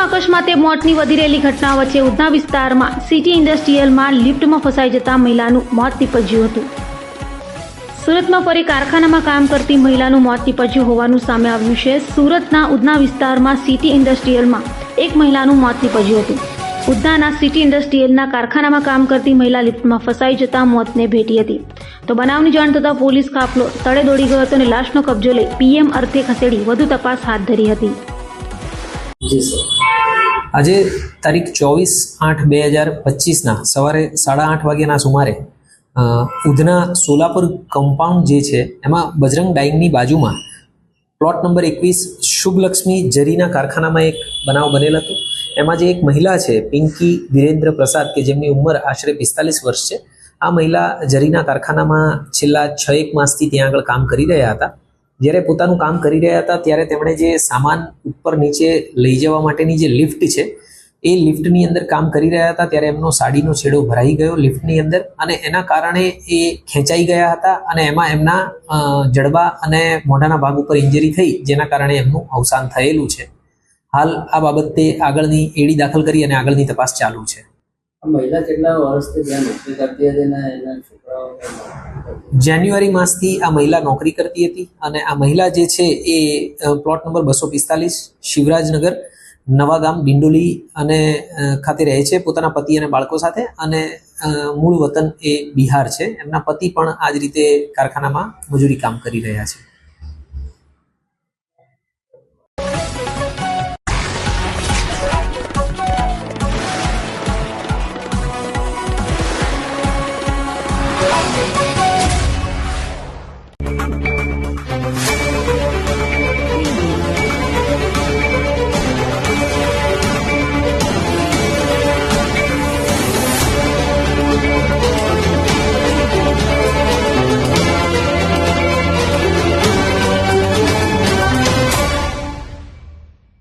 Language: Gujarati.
સુરતમાં અકસ્માતે મોતની વધી રહેલી ઘટના વચ્ચે ઉધના વિસ્તારમાં સિટી ઇન્ડસ્ટ્રીયલમાં લિફ્ટમાં ફસાઈ જતા મહિલાનું મોત નીપજ્યું હતું। સુરતમાં ફરી કારખાનામાં કામ કરતી મહિલાનું મોત નીપજ્યું હોવાનું સામે આવ્યું છે। સુરતના ઉધના વિસ્તારમાં સિટી ઇન્ડસ્ટ્રીયલમાં એક મહિલાનું મોત નીપજ્યું હતું। ઉધનાના સિટી ઇન્ડસ્ટ્રીયલના કારખાનામાં કામ કરતી મહિલા લિફ્ટમાં ફસાઈ જતા મોતને ભેટી હતી। તો બનાવની જાણ થતાં પોલીસ કાફલો સ્થળે દોડી ગયો હતો અને લાશનો કબજો લઈ પીએમ અર્થે ખસેડી વધુ તપાસ હાથ ધરી હતી। આજે તારીખ 24/8/2025 સવારે 8:30 વાગ્યાના સુમારે ઉધના સોલાપુર કમ્પાઉન્ડ જે છે એમાં બજરંગ ડાઇંગની બાજુમાં પ્લોટ નંબર 21 શુભલક્ષ્મી જરીના કારખાનામાં એક બનાવ બનેલ હતો। એમાં જે એક મહિલા છે પિંકી વિરેન્દ્ર પ્રસાદ કે જેમની ઉંમર આશરે 45 વર્ષ છે, આ મહિલા જરીના કારખાનામાં છેલ્લા 6-1 માસથી ત્યાં આગળ કામ કરી રહ્યા હતા। જ્યારે પોતાનું કામ કરી રહ્યા હતા ત્યારે તેમણે જે સામાન ઉપર નીચે લઈ જવા માટેની જે લિફ્ટ છે એ લિફ્ટની અંદર કામ કરી રહ્યા હતા ત્યારે એમનો સાડીનો છેડો ભરાઈ ગયો લિફ્ટની અંદર અને એના કારણે એ ખેંચાઈ ગયા હતા અને એમાં એમના જડબા અને મોઢાના ભાગ ઉપર ઇન્જરી થઈ, જેના કારણે એમનું અવસાન થયેલું છે। હાલ આ બાબતે આગળની એડી દાખલ કરી અને આગળની તપાસ ચાલુ છે। મહિલા કેટલા વર્ષથી ત્યાં નોકરી કરતી હતી અને એના છોકરાઓ જાન્યુઆરી માસથી આ મહિલા નોકરી કરતી હતી અને આ મહિલા જે છે એ પ્લોટ નંબર 245 શિવરાજનગર નવાગામ ડિંડોલી અને ખાતે રહે છે પોતાના પતિ અને બાળકો સાથે અને મૂળ વતન એ બિહાર છે। એમના પતિ પણ આ જ રીતે કારખાનામાં મજૂરી કામ કરી રહ્યા છે।